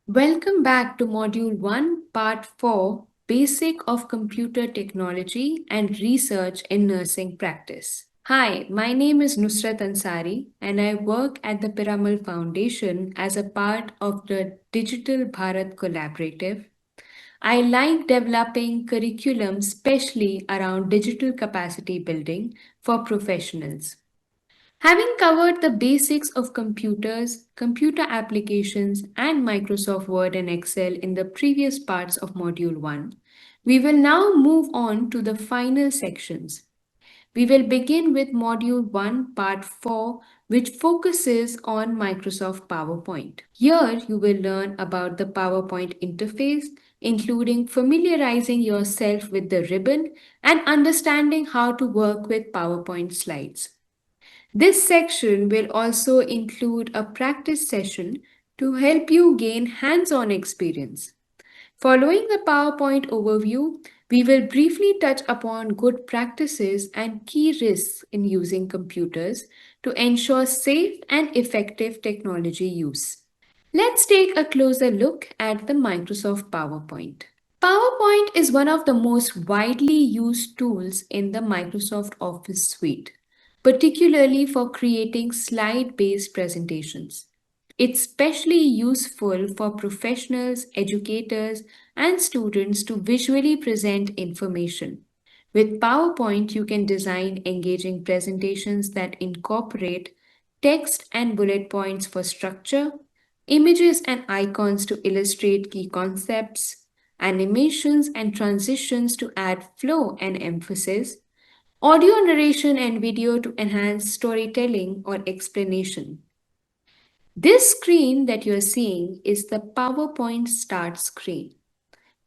Welcome back to Module 1, Part 4, Basic of Computer Technology and Research in Nursing Practice. Hi, my name is Nusrat Ansari and I work at the Piramal Foundation as a part of the Digital Bharat Collaborative. I like developing curriculum especially around digital capacity building for professionals. Having covered the basics of computers, computer applications, and Microsoft Word and Excel in the previous parts of Module 1, we will now move on to the final sections. We will begin with Module 1, Part 4, which focuses on Microsoft PowerPoint. Here, you will learn about the PowerPoint interface, including familiarizing yourself with the ribbon and understanding how to work with PowerPoint slides. This section will also include a practice session to help you gain hands on experience. Following the PowerPoint overview, we will briefly touch upon good practices and key risks in using computers to ensure safe and effective technology use. Let's take a closer look at the Microsoft PowerPoint. PowerPoint is one of the most widely used tools in the Microsoft Office suite, particularly for creating slide based presentations. It's especially useful for professionals, educators, and students to visually present information. With PowerPoint, you can design engaging presentations that incorporate text and bullet points for structure, images and icons to illustrate key concepts, animations and transitions to add flow and emphasis, audio narration and video to enhance storytelling or explanation. This screen that you're seeing is the PowerPoint Start screen.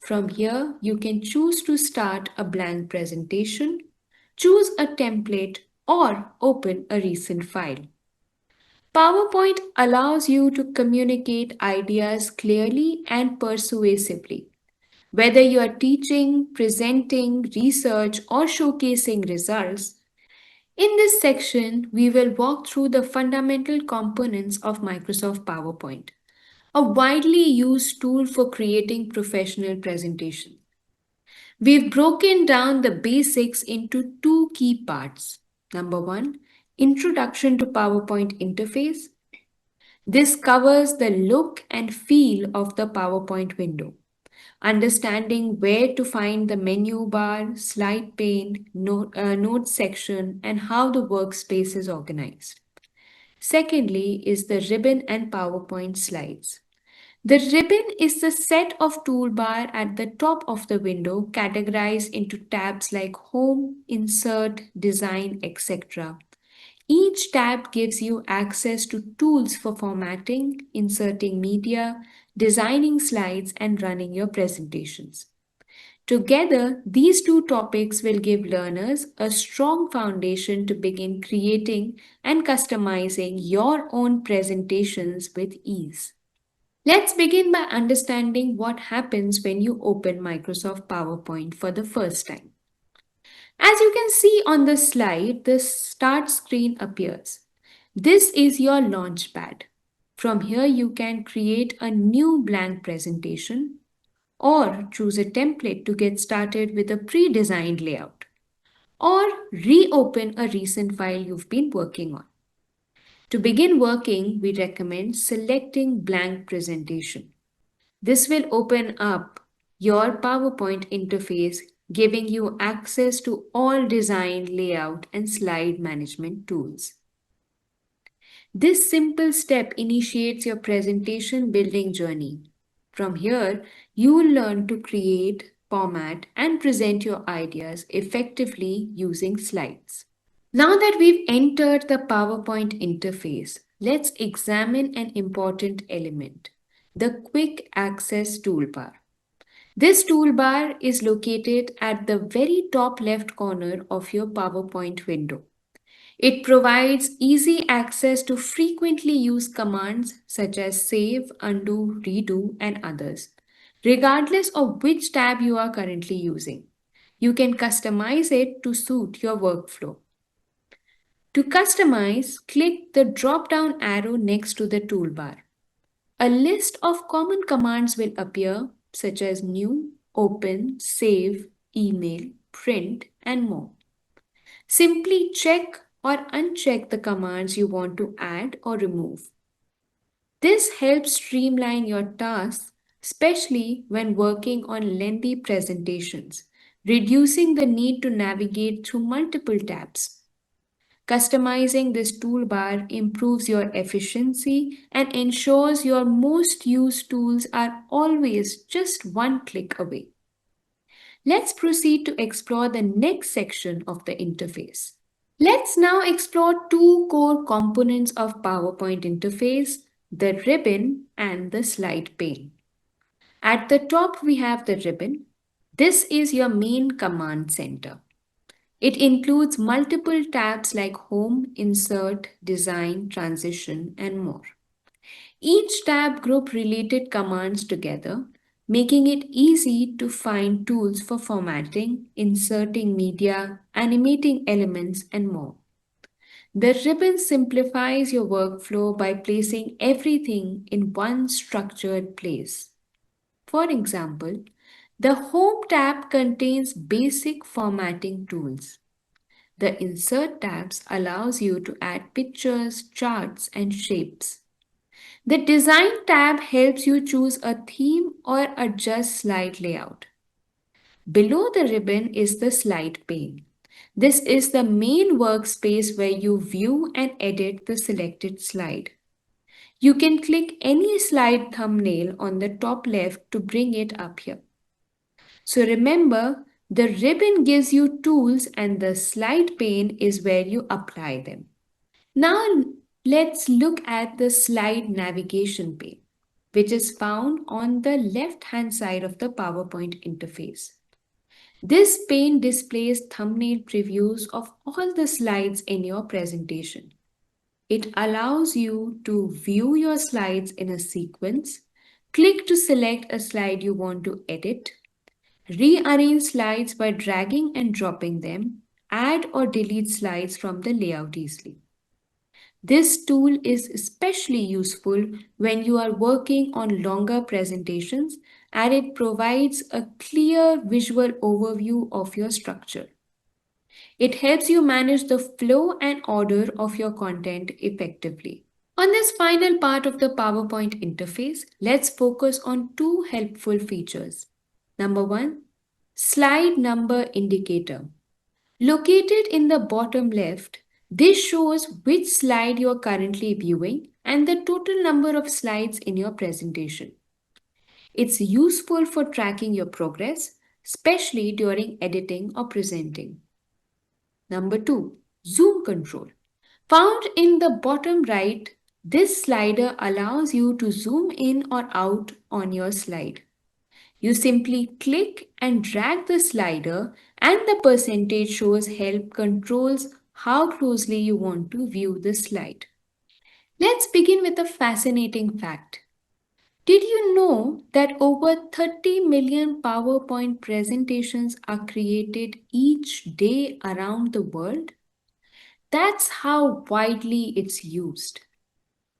From here, you can choose to start a blank presentation, choose a template, or open a recent file. PowerPoint allows you to communicate ideas clearly and persuasively. Whether you are teaching, presenting, research, or showcasing results, in this section, we will walk through the fundamental components of Microsoft PowerPoint, a widely used tool for creating professional presentations. We've broken down the basics into two key parts. Number one, Introduction to PowerPoint Interface. This covers the look and feel of the PowerPoint window, understanding where to find the menu bar, slide pane, notes section, and how the workspace is organized. Secondly, is the ribbon and PowerPoint slides. The ribbon is the set of toolbar at the top of the window categorized into tabs like Home, Insert, Design, etc. Each tab gives you access to tools for formatting, inserting media, designing slides, and running your presentations. Together, these two topics will give learners a strong foundation to begin creating and customizing your own presentations with ease. Let's begin by understanding what happens when you open Microsoft PowerPoint for the first time. As you can see on the slide, the start screen appears. This is your launchpad. From here, you can create a new blank presentation or choose a template to get started with a pre designed layout, or reopen a recent file you've been working on. To begin working, we recommend selecting blank presentation. This will open up your PowerPoint interface, giving you access to all design, layout, and slide management tools. This simple step initiates your presentation building journey. From here, you will learn to create, format, and present your ideas effectively using slides. Now that we've entered the PowerPoint interface, let's examine an important element, the Quick Access Toolbar. This toolbar is located at the very top left corner of your PowerPoint window. It provides easy access to frequently used commands such as save, undo, redo, and others, regardless of which tab you are currently using. You can customize it to suit your workflow. To customize, click the drop down arrow next to the toolbar. A list of common commands will appear, such as new, open, save, email, print, and more. Simply check or uncheck the commands you want to add or remove. This helps streamline your tasks, especially when working on lengthy presentations, reducing the need to navigate through multiple tabs. Customizing this toolbar improves your efficiency and ensures your most used tools are always just one click away. Let's proceed to explore the next section of the interface. Let's now explore two core components of PowerPoint interface, the ribbon and the slide pane. At the top, we have the ribbon. This is your main command center. It includes multiple tabs like Home, Insert, Design, Transition, and more. Each tab group related commands together, making it easy to find tools for formatting, inserting media, animating elements, and more. The ribbon simplifies your workflow by placing everything in one structured place. For example, the Home tab contains basic formatting tools. The Insert tabs allows you to add pictures, charts, and shapes. The Design tab helps you choose a theme or adjust slide layout. Below the ribbon is the slide pane. This is the main workspace where you view and edit the selected slide. You can click any slide thumbnail on the top left to bring it up here. So remember, the ribbon gives you tools and the slide pane is where you apply them. Now let's look at the slide navigation pane, which is found on the left-hand side of the PowerPoint interface. This pane displays thumbnail previews of all the slides in your presentation. It allows you to view your slides in a sequence, click to select a slide you want to edit, rearrange slides by dragging and dropping them, add or delete slides from the layout easily. This tool is especially useful when you are working on longer presentations and it provides a clear visual overview of your structure. It helps you manage the flow and order of your content effectively. On this final part of the PowerPoint interface, let's focus on two helpful features. Number one, slide number indicator. Located in the bottom left, this shows which slide you are currently viewing and the total number of slides in your presentation. It's useful for tracking your progress, especially during editing or presenting. Number two, zoom control. Found in the bottom right, this slider allows you to zoom in or out on your slide. You simply click and drag the slider and the percentage shows help controls how closely you want to view the slide. Let's begin with a fascinating fact. Did you know that over 30 million PowerPoint presentations are created each day around the world? That's how widely it's used.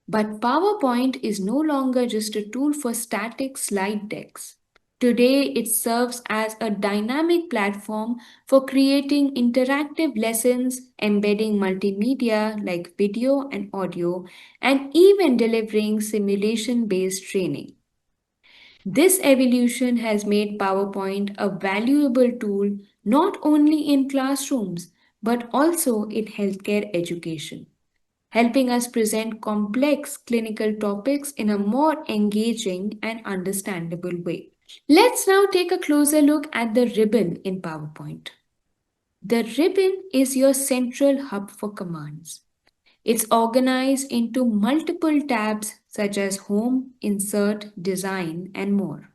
But PowerPoint is no longer just a tool for static slide decks. Today, it serves as a dynamic platform for creating interactive lessons, embedding multimedia like video and audio, and even delivering simulation based training. This evolution has made PowerPoint a valuable tool not only in classrooms but also in healthcare education, helping us present complex clinical topics in a more engaging and understandable way. Let's now take a closer look at the ribbon in PowerPoint. The ribbon is your central hub for commands. It's organized into multiple tabs such as Home, Insert, Design, and more.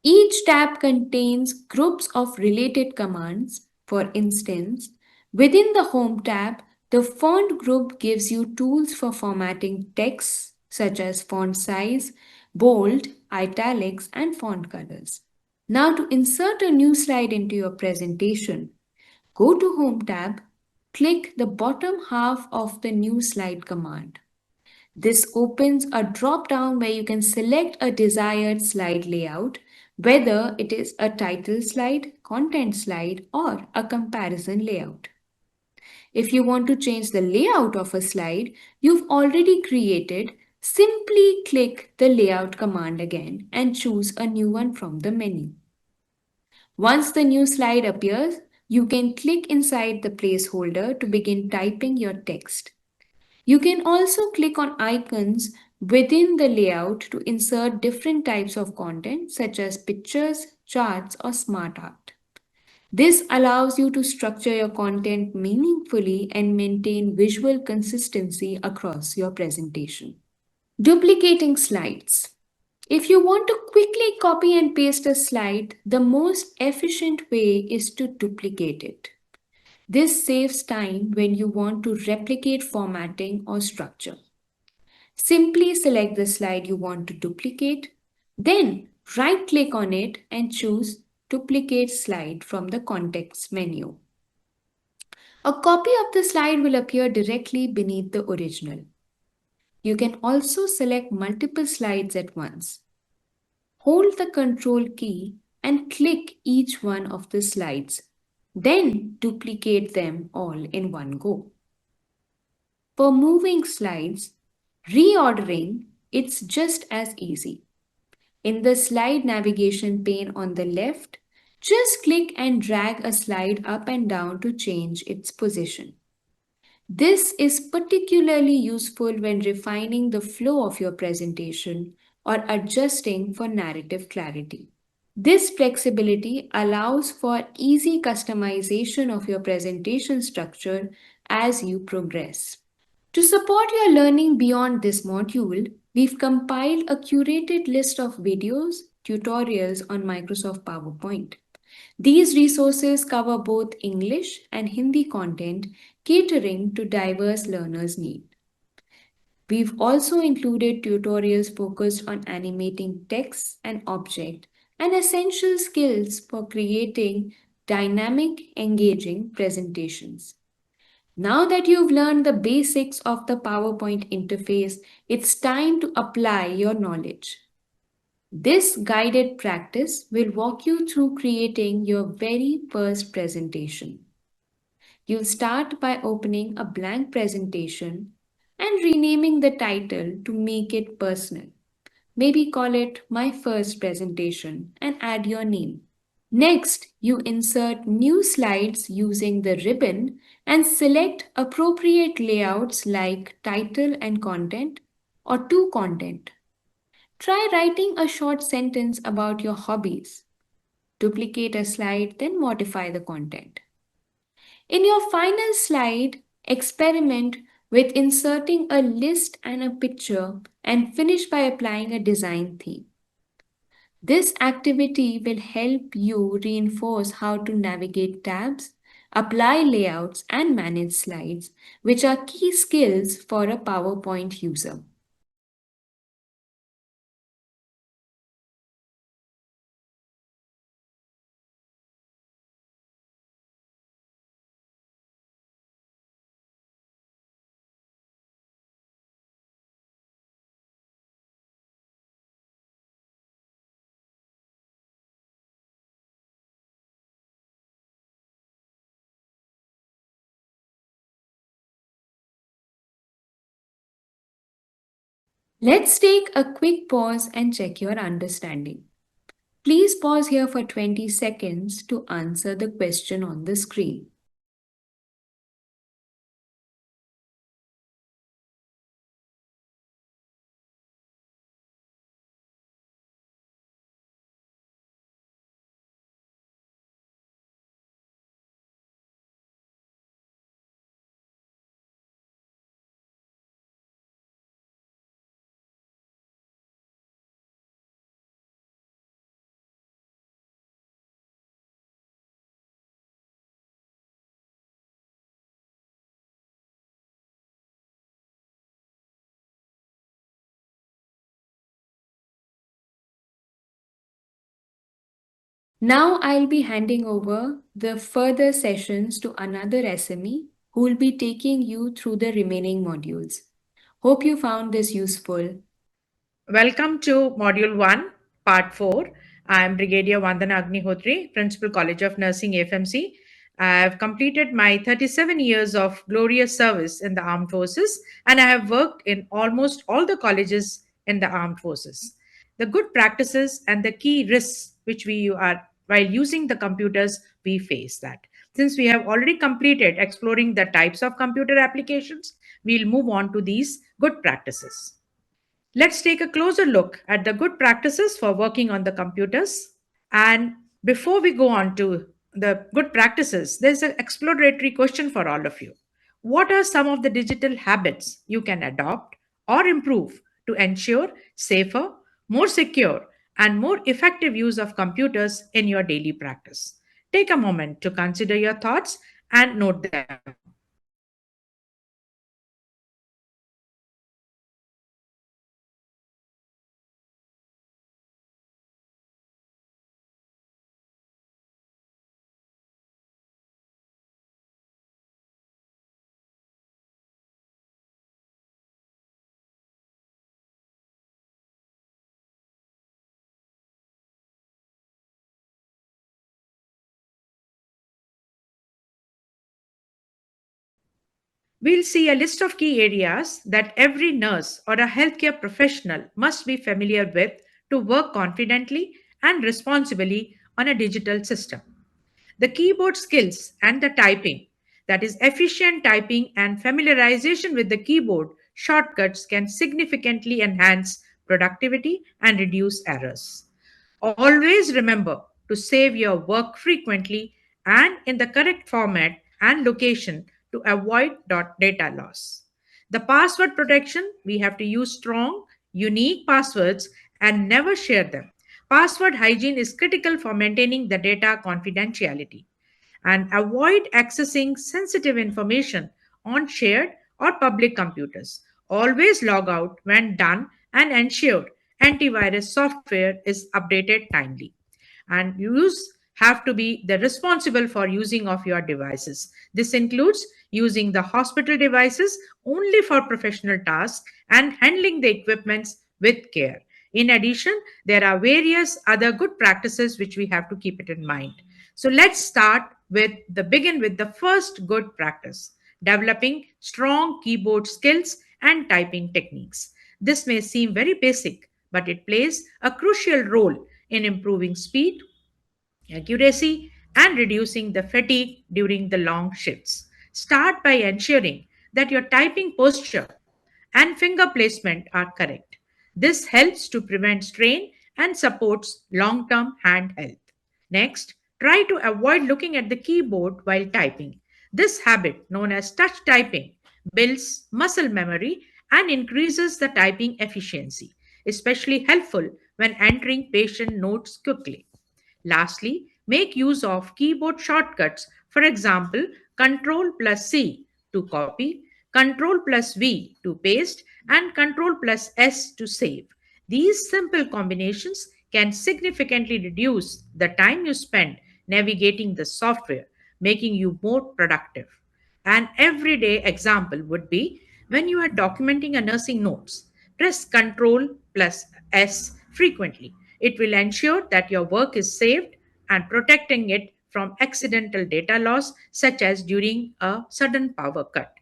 Each tab contains groups of related commands. For instance, within the Home tab, the font group gives you tools for formatting text such as font size, bold, italics, and font colors. Now, to insert a new slide into your presentation, go to Home tab, click the bottom half of the New Slide command. This opens a drop down where you can select a desired slide layout, whether it is a title slide, content slide, or a comparison layout. If you want to change the layout of a slide you've already created, simply click the layout command again and choose a new one from the menu. Once the new slide appears, you can click inside the placeholder to begin typing your text. You can also click on icons within the layout to insert different types of content such as pictures, charts, or smart art. This allows you to structure your content meaningfully and maintain visual consistency across your presentation. Duplicating slides. If you want to quickly copy and paste a slide, the most efficient way is to duplicate it. This saves time when you want to replicate formatting or structure. Simply select the slide you want to duplicate, then right click on it and choose Duplicate Slide from the context menu. A copy of the slide will appear directly beneath the original. You can also select multiple slides at once. Hold the Control key and click each one of the slides. Then duplicate them all in one go. For moving slides, reordering, it's just as easy. In the slide navigation pane on the left, just click and drag a slide up and down to change its position. This is particularly useful when refining the flow of your presentation or adjusting for narrative clarity. This flexibility allows for easy customization of your presentation structure as you progress. To support your learning beyond this module, we've compiled a curated list of videos, tutorials on Microsoft PowerPoint. These resources cover both English and Hindi content, catering to diverse learners' needs. We've also included tutorials focused on animating text and object and essential skills for creating dynamic, engaging presentations. Now that you've learned the basics of the PowerPoint interface, it's time to apply your knowledge. This guided practice will walk you through creating your very first presentation. You'll start by opening a blank presentation and renaming the title to make it personal. Maybe call it My First Presentation and add your name. Next, you insert new slides using the ribbon and select appropriate layouts like title and content or to content. Try writing a short sentence about your hobbies. Duplicate a slide, then modify the content. In your final slide, experiment with inserting a list and a picture and finish by applying a design theme. This activity will help you reinforce how to navigate tabs, apply layouts, and manage slides, which are key skills for a PowerPoint user. Let's take a quick pause and check your understanding. Please pause here for 20 seconds to answer the question on the screen. Now I'll be handing over the further sessions to another SME who will be taking you through the remaining modules. Hope you found this useful. Welcome to Module 1, Part 4. I am Brigadier Vandana Agnihotri, Principal College of Nursing FMC. I have completed my 37 years of glorious service in the armed forces, and I have worked in almost all the colleges in the armed forces. The good practices and the key risks which we are while using the computers, we face that. Since we have already completed exploring the types of computer applications, we'll move on to these good practices. Let's take a closer look at the good practices for working on the computers. And before we go on to the good practices, there's an exploratory question for all of you. What are some of the digital habits you can adopt or improve to ensure safer, more secure, and more effective use of computers in your daily practice? Take a moment to consider your thoughts and note them down. We'll see a list of key areas that every nurse or a healthcare professional must be familiar with to work confidently and responsibly on a digital system. The keyboard skills and the typing, that is, efficient typing and familiarization with the keyboard shortcuts, can significantly enhance productivity and reduce errors. Always remember to save your work frequently and in the correct format and location to avoid data loss. The password protection, we have to use strong, unique passwords and never share them. Password hygiene is critical for maintaining the data confidentiality, and avoid accessing sensitive information on shared or public computers. Always log out when done and ensure antivirus software is updated timely. And use have to be the responsible for using of your devices. This includes using the hospital devices only for professional tasks and handling the equipments with care. In addition, there are various other good practices which we have to keep it in mind. So let's start with the begin with the first good practice, developing strong keyboard skills and typing techniques. This may seem very basic, but it plays a crucial role in improving speed, accuracy, and reducing the fatigue during the long shifts. Start by ensuring that your typing posture and finger placement are correct. This helps to prevent strain and supports long term hand health. Next, try to avoid looking at the keyboard while typing. This habit, known as touch typing, builds muscle memory and increases the typing efficiency, especially helpful when entering patient notes quickly. Lastly, make use of keyboard shortcuts. For example, Ctrl plus C to copy, Ctrl plus V to paste, and Ctrl plus S to save. These simple combinations can significantly reduce the time you spend navigating the software, making you more productive. An everyday example would be when you are documenting a nursing notes, press Ctrl plus S frequently. It will ensure that your work is saved and protecting it from accidental data loss, such as during a sudden power cut.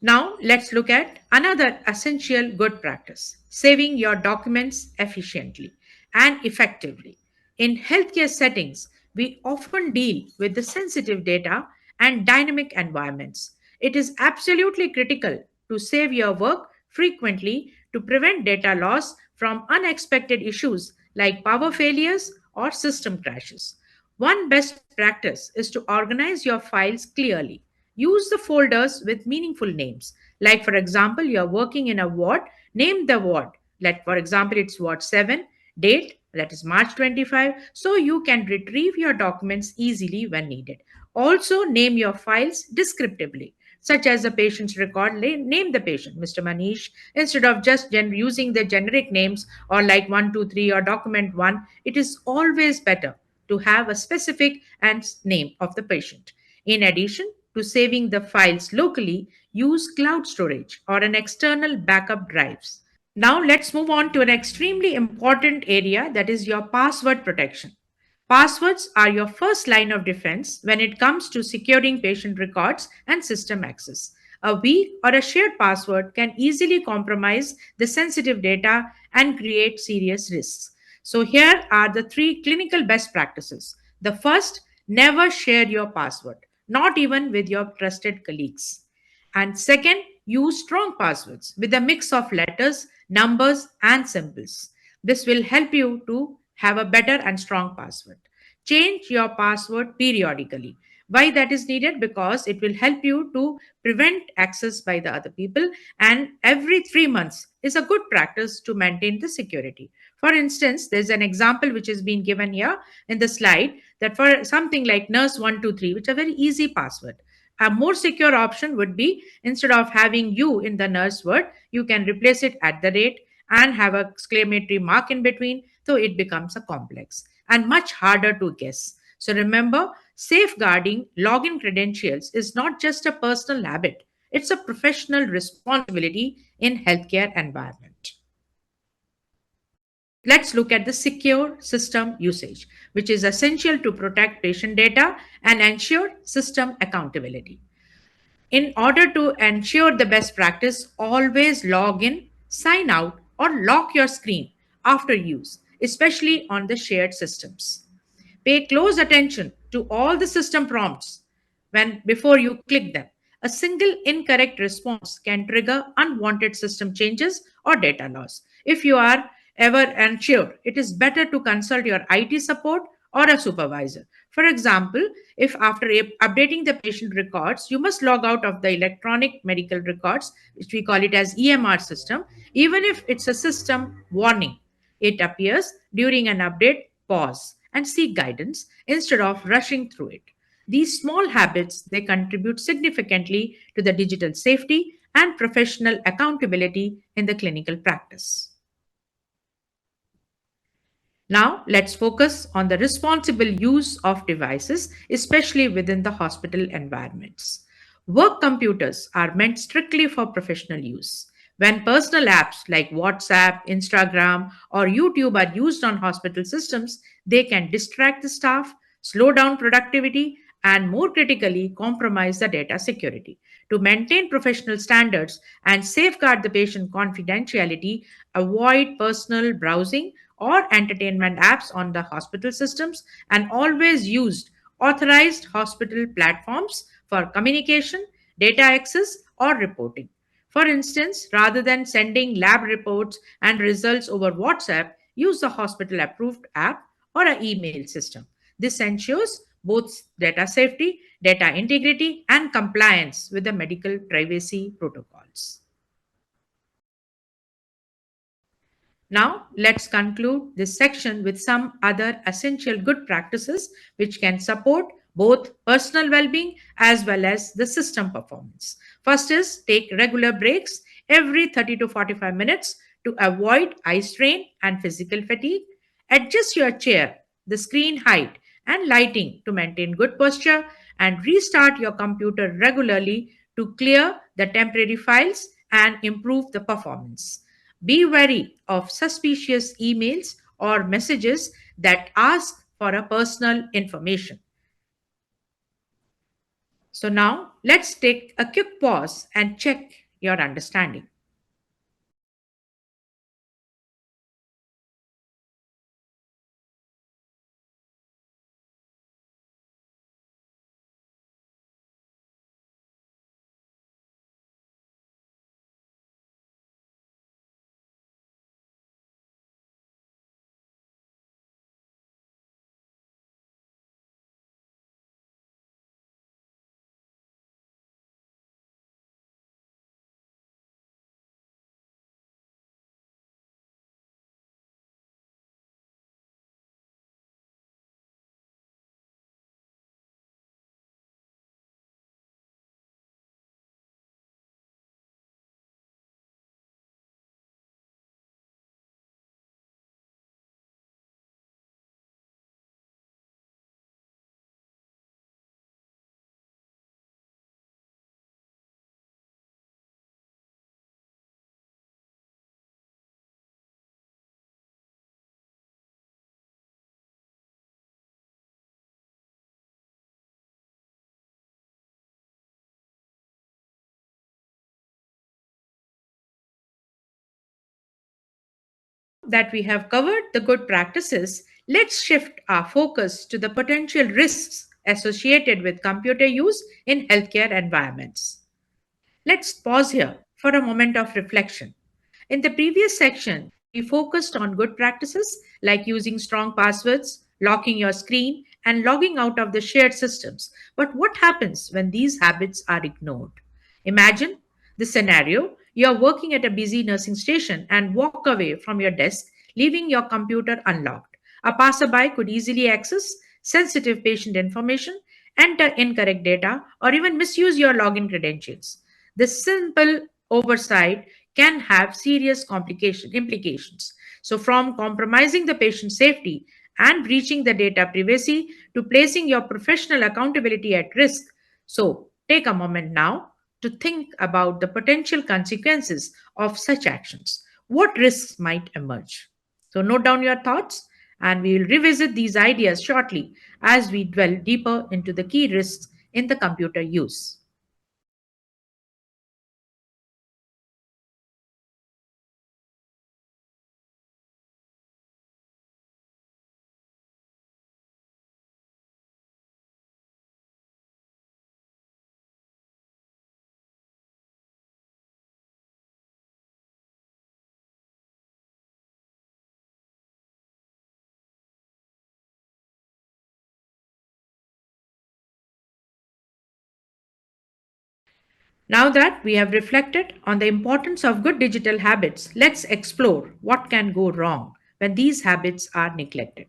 Now, let's look at another essential good practice, saving your documents efficiently and effectively. In healthcare settings, we often deal with the sensitive data and dynamic environments. It is absolutely critical to save your work frequently to prevent data loss from unexpected issues like power failures or system crashes. One best practice is to organize your files clearly. Use the folders with meaningful names. Like, for example, you're working in a ward, name the ward. Like, for example, it's Ward 7, date, that is March 25, so you can retrieve your documents easily when needed. Also, name your files descriptively, such as the patient's record. Name the patient, Mr. Manish, instead of just using the generic names or like 123 or document 1. It is always better to have a specific and name of the patient. In addition to saving the files locally, use cloud storage or an external backup drives. Now let's move on to an extremely important area, that is your password protection. Passwords are your first line of defense when it comes to securing patient records and system access. A weak or a shared password can easily compromise the sensitive data and create serious risks. So, here are the three clinical best practices. The first, never share your password, not even with your trusted colleagues. And second, use strong passwords with a mix of letters, numbers, and symbols. This will help you to have a better and strong password. Change your password periodically. Why that is needed? Because it will help you to prevent access by the other people, and every 3 months is a good practice to maintain the security. For instance, there's an example which has been given here in the slide, that for something like nurse123, which is a very easy password. A more secure option would be, instead of having you in the nurse word, you can replace it at the rate and have a exclamatory mark in between, so it becomes a complex and much harder to guess. So remember, safeguarding login credentials is not just a personal habit, it's a professional responsibility in healthcare environment. Let's look at the secure system usage, which is essential to protect patient data and ensure system accountability. In order to ensure the best practice, always log in, sign out, or lock your screen after use, especially on the shared systems. Pay close attention to all the system prompts when before you click them. A single incorrect response can trigger unwanted system changes or data loss. If you are ever unsure, it is better to consult your IT support or a supervisor. For example, if after updating the patient records, you must log out of the electronic medical records, which we call it as EMR system, even if it's a system warning, it appears during an update, pause and seek guidance instead of rushing through it. These small habits, they contribute significantly to the digital safety and professional accountability in the clinical practice. Now, let's focus on the responsible use of devices, especially within the hospital environments. Work computers are meant strictly for professional use. When personal apps like WhatsApp, Instagram, or YouTube are used on hospital systems, they can distract the staff, slow down productivity, and more critically, compromise the data security. To maintain professional standards and safeguard the patient confidentiality, avoid personal browsing or entertainment apps on the hospital systems, and always used authorized hospital platforms for communication, data access, or reporting. For instance, rather than sending lab reports and results over WhatsApp, use the hospital approved app or an email system. This ensures both data safety, data integrity, and compliance with the medical privacy protocols. Now, let's conclude this section with some other essential good practices which can support both personal well being as well as the system performance. First is take regular breaks every 30 to 45 minutes to avoid eye strain and physical fatigue. Adjust your chair, the screen height, and lighting to maintain good posture, and restart your computer regularly to clear the temporary files and improve the performance. Be wary of suspicious emails or messages that ask for a personal information. So now let's take a quick pause and check your understanding. that we have covered the good practices, let's shift our focus to the potential risks associated with computer use in healthcare environments. Let's pause here for a moment of reflection. In the previous section, we focused on good practices like using strong passwords, locking your screen, and logging out of the shared systems. But what happens when these habits are ignored? Imagine the scenario: you're working at a busy nursing station and walk away from your desk, leaving your computer unlocked. A passerby could easily access sensitive patient information, enter incorrect data, or even misuse your login credentials. This simple oversight can have serious implications. So, from compromising the patient safety and breaching the data privacy to placing your professional accountability at risk. So, take a moment now to think about the potential consequences of such actions. What risks might emerge? So, note down your thoughts, and we will revisit these ideas shortly as we dwell deeper into the key risks in the computer use. Now that we have reflected on the importance of good digital habits, let's explore what can go wrong when these habits are neglected.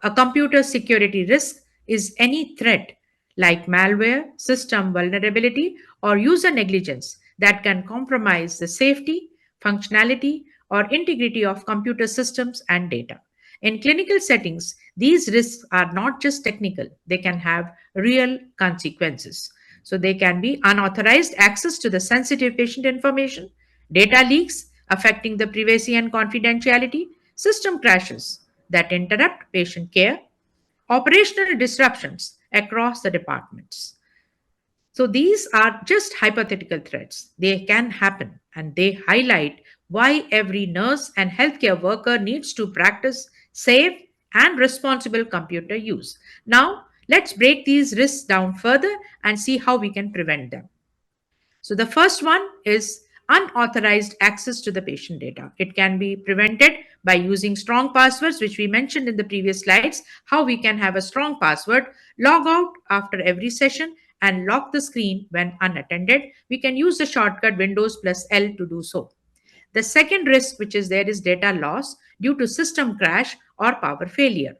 A computer security risk is any threat like malware, system vulnerability, or user negligence that can compromise the safety, functionality, or integrity of computer systems and data. In clinical settings, these risks are not just technical, they can have real consequences. So, they can be unauthorized access to the sensitive patient information, data leaks affecting the privacy and confidentiality, system crashes that interrupt patient care, operational disruptions across the departments. So these are just hypothetical threats. They can happen, and they highlight why every nurse and healthcare worker needs to practice safe and responsible computer use. Now, let's break these risks down further and see how we can prevent them. So the first one is unauthorized access to the patient data. It can be prevented by using strong passwords, which we mentioned in the previous slides, how we can have a strong password, log out after every session, and lock the screen when unattended. We can use the shortcut Windows plus L to do so. The second risk, which is there, is data loss due to system crash or power failure.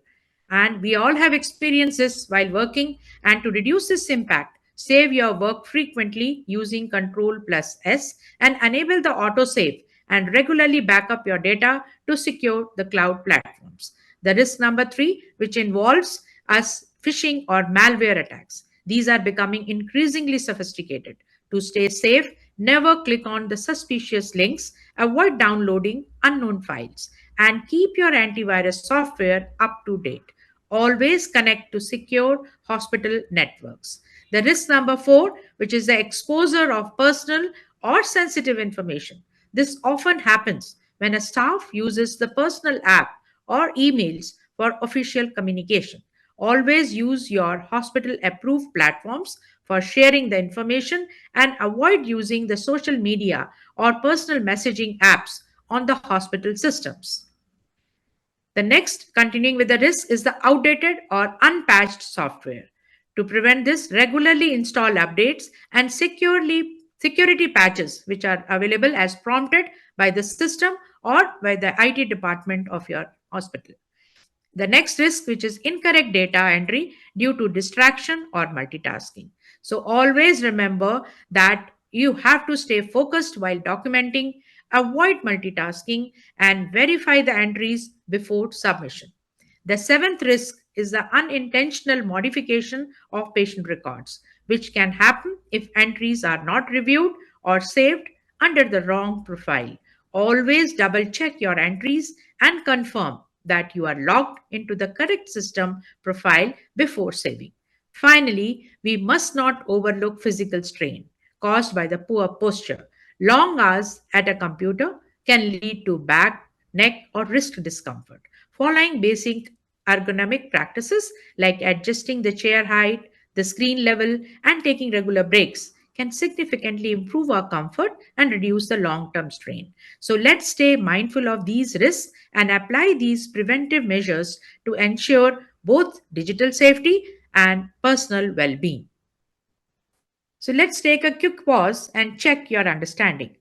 And we all have experienced this while working. And to reduce this impact, save your work frequently using Control plus S and enable the autosave and regularly back up your data to secure the cloud platforms. The risk number three, which involves us phishing or malware attacks. These are becoming increasingly sophisticated. To stay safe, never click on the suspicious links, avoid downloading unknown files, and keep your antivirus software up to date. Always connect to secure hospital networks. The risk number four, which is the exposure of personal or sensitive information. This often happens when a staff uses the personal app or emails for official communication. Always use your hospital approved platforms for sharing the information and avoid using the social media or personal messaging apps on the hospital systems. The next, continuing with the risk, is the outdated or unpatched software. To prevent this, regularly install updates and security patches which are available as prompted by the system or by the IT department of your hospital. The next risk, which is incorrect data entry due to distraction or multitasking. So, always remember that you have to stay focused while documenting, avoid multitasking, and verify the entries before submission. The seventh risk is the unintentional modification of patient records, which can happen if entries are not reviewed or saved under the wrong profile. Always double check your entries and confirm that you are logged into the correct system profile before saving. Finally, we must not overlook physical strain caused by the poor posture. Long hours at a computer can lead to back neck, or wrist discomfort. Following basic ergonomic practices like adjusting the chair height, the screen level, and taking regular breaks can significantly improve our comfort and reduce the long term strain. So let's stay mindful of these risks and apply these preventive measures to ensure both digital safety and personal well being. So let's take a quick pause and check your understanding.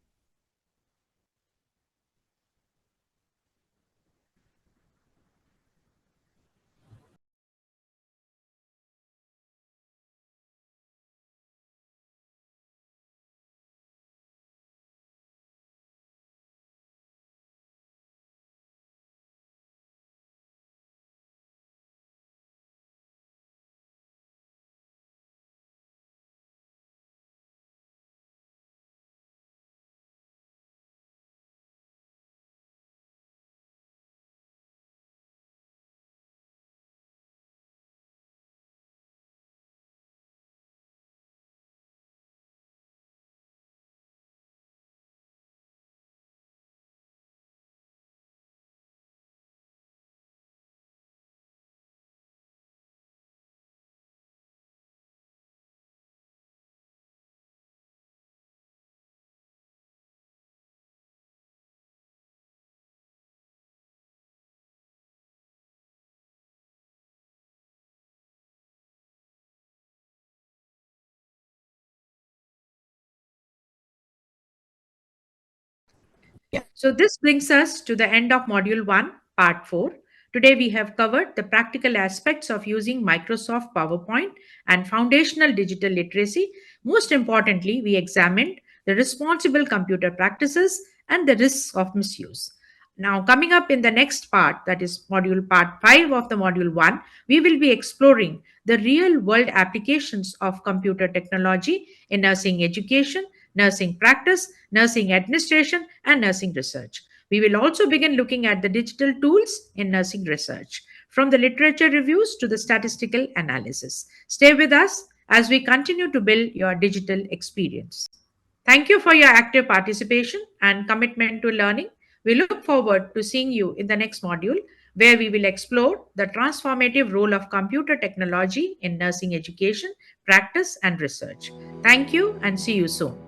So, this brings us to the end of Module 1, Part 4. Today, we have covered the practical aspects of using Microsoft PowerPoint and foundational digital literacy. Most importantly, we examined the responsible computer practices and the risks of misuse. Now, coming up in the next part, that is Module Part 5 of the Module 1, we will be exploring the real world applications of computer technology in nursing education, nursing practice, nursing administration, and nursing research. We will also begin looking at the digital tools in nursing research, from the literature reviews to the statistical analysis. Stay with us as we continue to build your digital experience. Thank you for your active participation and commitment to learning. We look forward to seeing you in the next module where we will explore the transformative role of computer technology in nursing education, practice, and research. Thank you and see you soon.